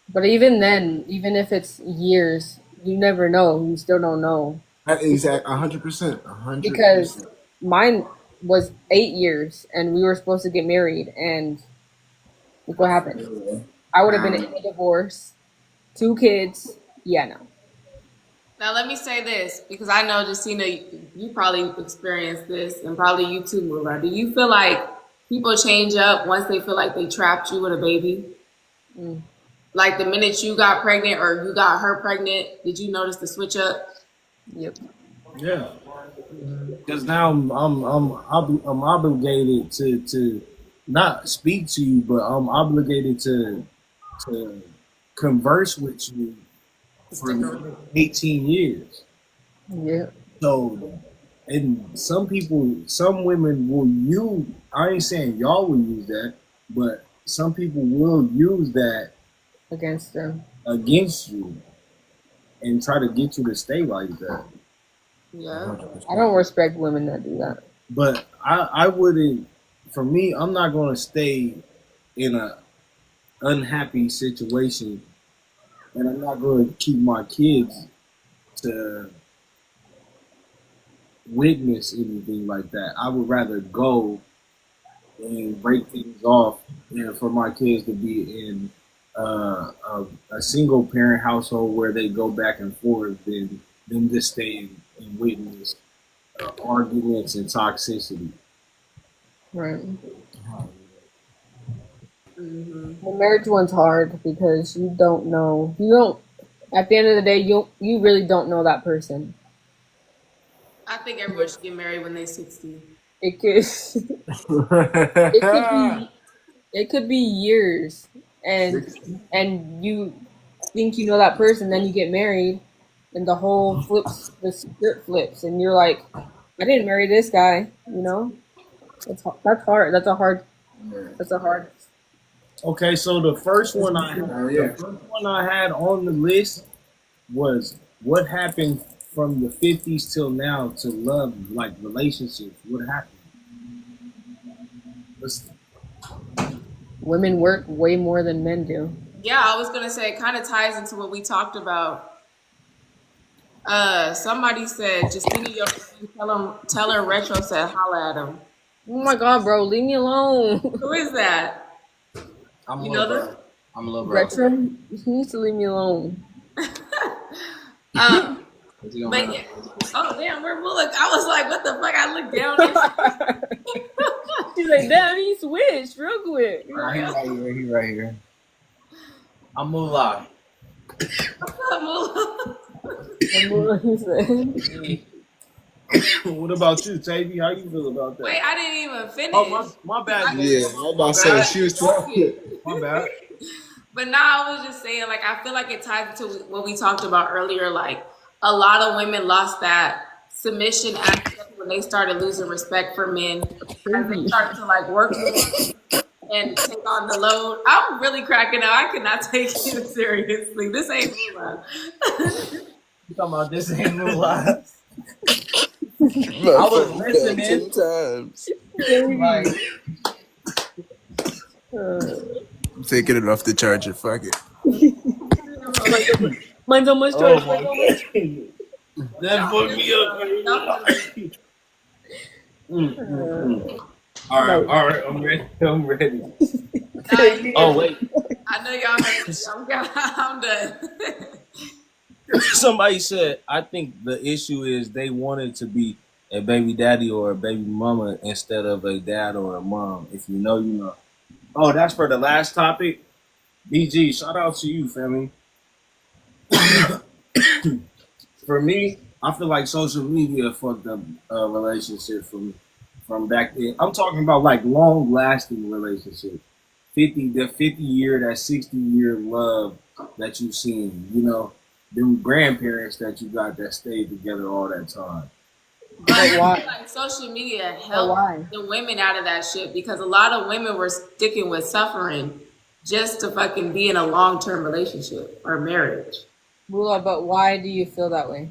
But even then, even if it's years, you never know. You still don't know. Exactly, 100%, 100%. Because mine was 8 years and we were supposed to get married and look what happened. I would have been in a divorce, 2 kids. Yeah, no. Now let me say this because I know Justina, you probably experienced this, and probably you too, Mula. Do you feel like people change up once they feel like they trapped you with a baby? Like the minute you got pregnant or you got her pregnant, did you notice the switch up? Yep. Yeah. Because now I'm obligated to not speak to you, but I'm obligated to converse with you for 18 years. Yeah. So, and some women will use, I ain't saying y'all will use that, but some people will use that Against them. against you and try to get you to stay like that. Yeah. I don't respect women that do that. But I wouldn't, for me, I'm not going to stay in a unhappy situation, and I'm not going to keep my kids to witness anything like that. I would rather go and break things off and for my kids to be in a single parent household where they go back and forth than them just stay and witness arguments and toxicity. Right. The marriage one's hard because you don't know. You don't. At the end of the day, you really don't know that person. I think everyone should get married when they're 60. It could be years, and you think you know that person, then you get married, and the script flips, and you're like, I didn't marry this guy. You know, that's hard. That's a hard. Okay, so the first one I had on the list was what happened from the 50s till now to love, like relationships? What happened? What's- Women work way more than men do. Yeah, I was gonna say it kind of ties into what we talked about. Somebody said, Justina, your friend, tell her Retro said holla at him. Oh my god, bro, leave me alone. Who is that? I'm a You little know this? bro. I'm a little bro. Retro, he needs to leave me alone. Um, What's he gonna but have? yeah. Oh damn, where Bullock? I was like, what the fuck? I looked down. She's like, damn, he switched real quick. He right here. He right here. I'm Moolah. He said, What about you, Tavy? How you feel about that? Wait, I didn't even finish. Oh, my bad. Yeah, I was about to say she was talking. My bad. But now I was just saying, like, I feel like it ties into what we talked about earlier. Like, a lot of women lost that submission aspect when they started losing respect for men. As they started to like work with them and take on the load. I'm really cracking out. I cannot take it seriously. This ain't Moolah. You talking about this ain't Moolah? I was listening. 10 times. Like, I'm taking it off the charger. Fuck it. mine's almost oh charged. my that put me up. All right, I'm ready. Oh wait, I know y'all heard. I'm done. somebody said I think the issue is they wanted to be a baby daddy or a baby mama instead of a dad or a mom. If you know, you know. Oh, that's for the last topic. BG, shout out to you, family. For me, I feel like social media fucked up a relationship from back then. I'm talking about like long lasting relationships. That 50-year, that 60-year love that you've seen, you know, them grandparents that you got that stayed together all that time. But I feel why? like social media why? helped the women out of that shit because a lot of women were sticking with suffering just to fucking be in a long-term relationship or marriage. Mula, but why do you feel that way?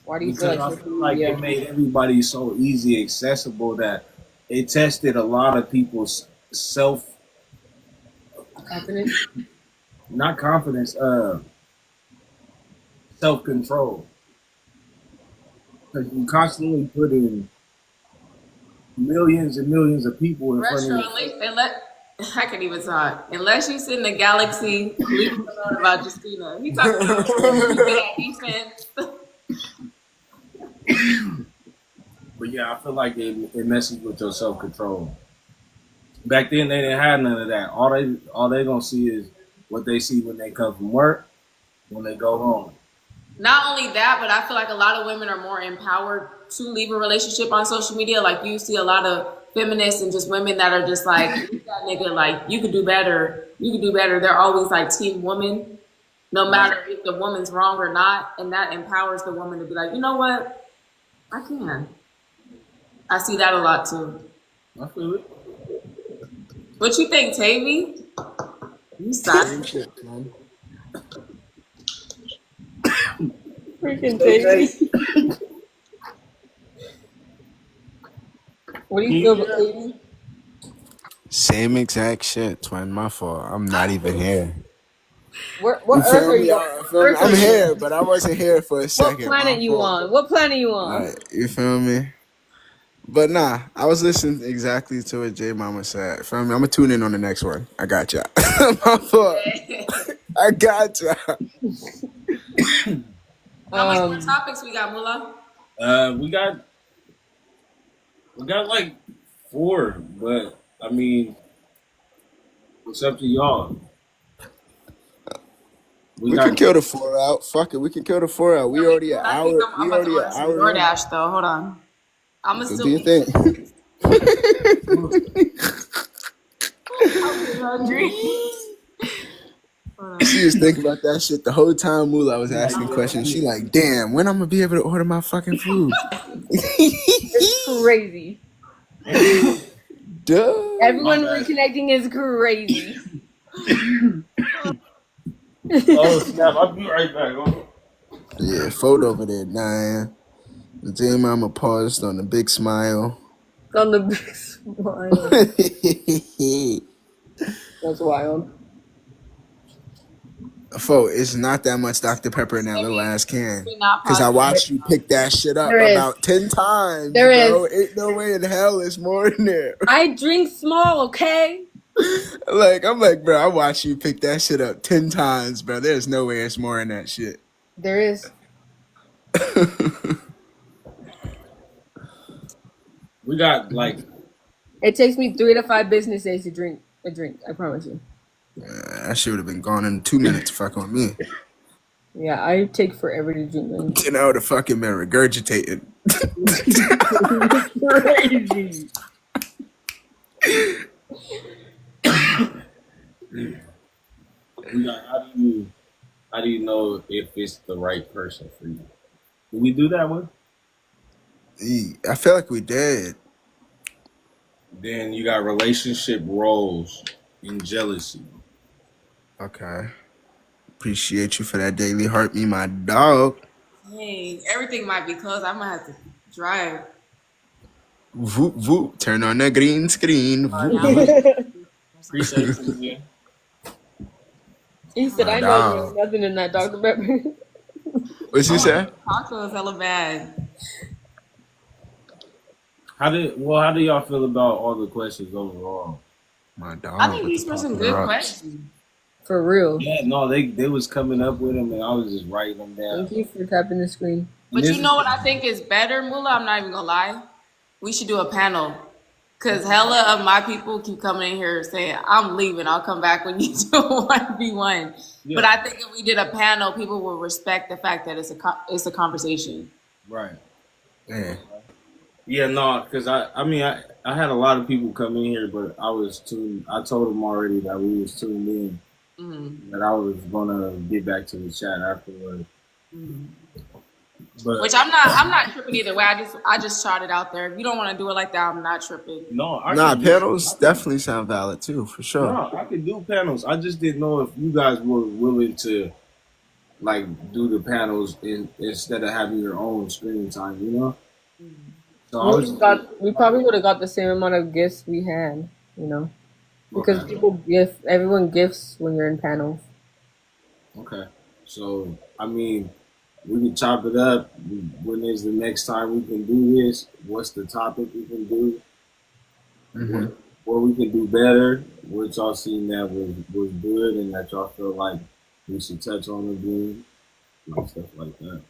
Why do you feel Because I like feel like it made everybody so easy accessible that it tested a lot of people's confidence? not confidence, self-control. Because you constantly put in millions and millions of people in front Retro, of you. I can't even talk. Unless you sit in the galaxy, leave me alone about Justina. He talking about defense. But yeah, I feel like it messes with your self-control. Back then, they didn't have none of that. All they gonna see is what they see when they come from work, when they go home. Not only that, but I feel like a lot of women are more empowered to leave a relationship on social media. Like you see a lot of feminists and just women that are just like, that nigga, like you could do better. You could do better. They're always like team woman, no matter if the woman's wrong or not. And that empowers the woman to be like, you know what? I can. I see that a lot too. I feel it. What you think, Tavy? You Same suck. shit, man. Freaking Davey. What do you feel about Davey? Same exact shit, twin. My fault. I'm not even here. What You earth feel are me? you You on? feel me? Earth are I'm you here, on? but I wasn't here for a What second. planet My you fault. on? What planet you on? Alright, you feel me? But nah, I was listening exactly to what J Mama said. Feel me? I'm gonna tune in on the next one. I got ya. My fault. I got ya. How much more topics we got, Mula? We got like 4, but I mean, it's up to y'all. We can kill the 4 out. Fuck it, we can kill the 4 out. We already an I hour. think I'm We about to already order an some hour. in. DoorDash though. Hold on. I'm gonna So still do you be think? hungry. Hold on. She was thinking about that shit the whole time. Mula was asking questions. She like, damn, when I'm gonna be able to order my fucking food? It's crazy. Duh. Everyone My bad. reconnecting is crazy. Oh snap! I'll be right back. Yeah, photo over there dying. The J Mama paused on a big smile. On the big smile. That's wild. Fo, it's not that much Dr. Pepper in that little Maybe ass can. we're not Cause I positive. watched you pick that shit up There is. about 10 times, There bro. is. Ain't no way in hell it's more in there. I drink small, okay? I'm like, bro, I watched you pick that shit up 10 times, bro. There's no way it's more in that shit. There is. We got like It takes me 3 to 5 business days to drink a drink. I promise you. That shit would have been gone in 2 minutes. Fuck on me. Yeah, I take forever to drink. One. You know, the fucking been regurgitated. Crazy. we got how do you know if it's the right person for you? Did we do that one? I feel like we did. Then you got relationship roles and jealousy. Okay. Appreciate you for that daily heart, me, my dog. Hey, everything might be closed. I might have to drive. Voop, voop. Turn on the green screen. Voop. Appreciate you, man. He said, My I know dog. there's nothing in that Dr. Pepper. What'd you say? Taco is hella bad. How do y'all feel about all the questions overall? My dog. I think with these the were some fucking good rocks. questions. For real. Yeah, no, they was coming up with them and I was just writing them down. Thank you for tapping the screen. But you know what I think is better, Mula? I'm not even gonna lie. We should do a panel. Cause hella of my people keep coming in here saying, I'm leaving, I'll come back when you do 1v1. Yeah. But I think if we did a panel, people will respect the fact that it's a conversation. Right. Yeah. Yeah, no, because I had a lot of people come in here, but I told them already that we was tuned in, that I was gonna get back to the chat afterward. But Which I'm not tripping either way. I just shot it out there. If you don't want to do it like that, I'm not tripping. no, Nah, panels definitely sound valid too, for sure. No, I could do panels. I just didn't know if you guys were willing to like do the panels instead of having your own screen time, you know? So I was We probably would have got the same amount of gifts we had, you know? Because okay. everyone gifts when you're in panels. Okay. So I mean, we can chop it up. When is the next time we can do this? What's the topic we can do? What we can do better? What y'all seen that was good and that y'all feel like we should touch on again? Like stuff like that.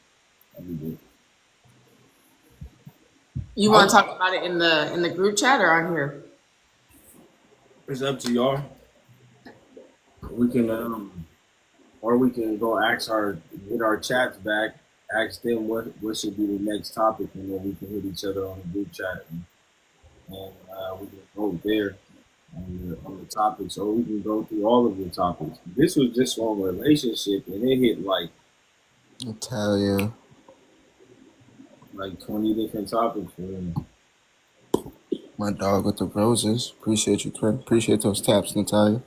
That'd be good. You want to talk about it in the group chat or on here? It's up to y'all. We can or we can go get our chats back, ask them what should be the next topic, and then we can hit each other on the group chat and we can go there on the topics, or we can go through all of the topics. This was just on relationship, and it hit like I tell you. 20 different topics for them. My dog with the roses. Appreciate you, Twin. Appreciate those taps, Natalia.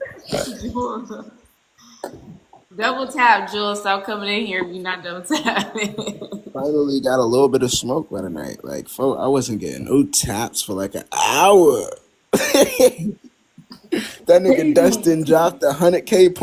Double tap, Jules. Stop coming in here if you're not double tapping. Finally got a little bit of smoke by the night. Like, I wasn't getting no taps for like an hour. That nigga Dustin dropped 100K points.